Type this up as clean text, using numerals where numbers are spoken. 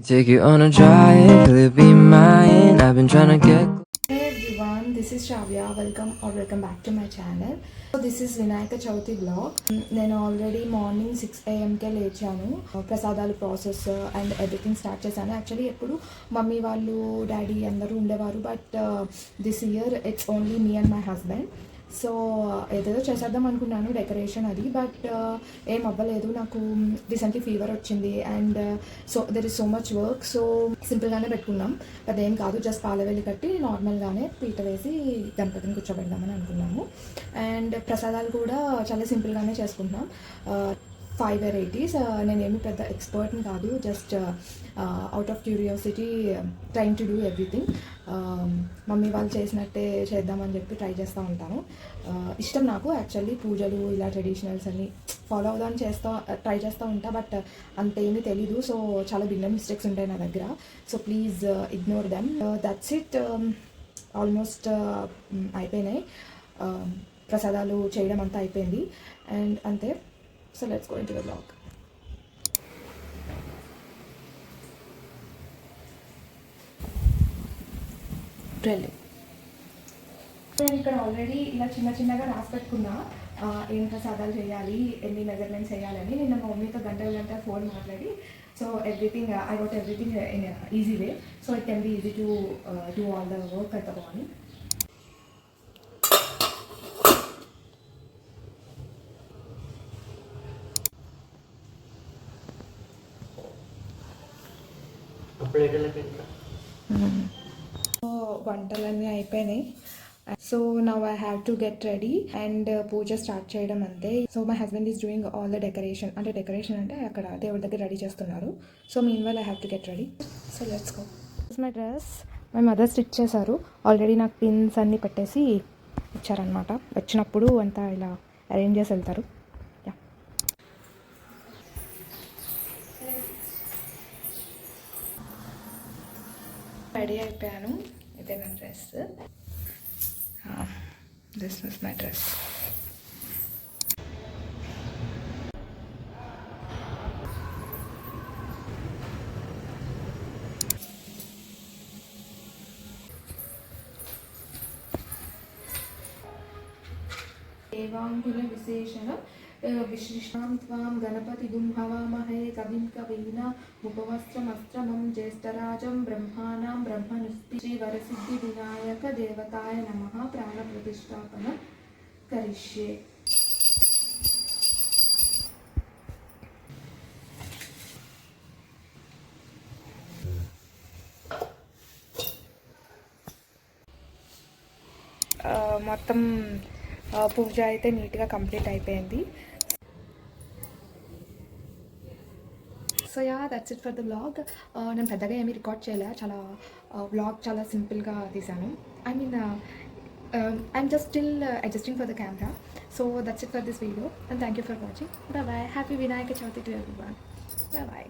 Take you on a drive, will it be mine? I've been trying to get. Hey everyone, this is Shavya. Welcome back to my channel. So this is Vinayaka Chauthi vlog. నేను already morning 6 AM లేచాను. ప్రసాదాలు process and everything start చేశాను. Actually ఎప్పుడు mummy వాళ్ళు daddy అందరూ ఉండేవారు, but this year it's only me and my husband. So ఏదేదో చేసేద్దాం అనుకున్నాను డెకరేషన్ అది, బట్ ఏం అవ్వలేదు. నాకు రీసెంట్లీ ఫీవర్ వచ్చింది and so there is so much work. So సింపుల్గానే పెట్టుకున్నాం, అదేం కాదు, జస్ట్ పాలవెల్లి కట్టి నార్మల్గానే పీట వేసి గణపతిని కూర్చోబెడదామని అనుకున్నాము. అండ్ ప్రసాదాలు కూడా చాలా సింపుల్గానే చేసుకుంటున్నాం. 5 వెరైటీస్. నేనేమి పెద్ద ఎక్స్పర్ట్ని కాదు, just out of curiosity trying to do everything. Mummy వాళ్ళు చేసినట్టే చేద్దామని చెప్పి ట్రై చేస్తూ ఉంటాను. ఇష్టం నాకు యాక్చువల్లీ పూజలు ఇలా ట్రెడిషనల్స్ అన్ని ఫాలో అవుదామని ట్రై చేస్తూ ఉంటా, బట్ అంతేమీ తెలీదు. సో చాలా బిగ్గర్ మిస్టేక్స్ ఉంటాయి నా దగ్గర. So please ignore them. That's it. Almost అయిపోయినాయి. ప్రసాదాలు చేయడం అంతా అయిపోయింది అండ్ అంతే. So let's go into the vlog. Really. నేను ఇక్కడ ఆల్రెడీ ఇలా చిన్నగా రాసి పెట్టుకున్నా ఏం ప్రసాదాలు చేయాలి, ఎన్ని మెజర్మెంట్స్ చేయాలని. నిన్న మా మమ్మీతో గంట ఫోన్ మాట్లాడి, so everything I got everything in easy way, so it can be easy to do all the work at the morning. So వంటలన్నీ అయిపోయినాయి. So now I have to get ready and puja start చేయడం అంతే. So my husband is doing all the decoration. అంటే అక్కడ దేవుడి దగ్గర ready చేస్తున్నారు. So meanwhile I have to get ready. So let's go. My dress my mother stitch చేశారు already. నాకు pins అన్నీ పెట్టేసి ఇచ్చారనమాట. వచ్చినప్పుడు అంతా ఇలా అరేంజ్ చేసి వెళ్తారు. రెడీ అయిపోయాను. ఇదే నా dress. This was my dress. దేవాంగుల విశేషణ విశిష్టాం త్వాం గణపతిగుం హవామహే కవిం కవీనా ఉపవస్త్రమస్త్రమం జ్యేష్ఠరాజం బ్రహ్మాణాం బ్రహ్మనిస్తి శ్రీ వరసిద్ధి వినాయక దేవతాయ నమః. ప్రాణప్రతిష్ఠాపన కరిష్యే. మొత్తం పూజ అయితే నీట్గా కంప్లీట్ అయిపోయింది. So yeah, that's it for the vlog. నేను పెద్దగా ఏమీ రికార్డ్ చేయలే, వ్లాగ్ చాలా సింపుల్గా తీసాను. I'm just still adjusting for the camera. So that's it for this video and thank you for watching. Bye bye. Happy Vinayaka Chavithi to everyone. Bye bye.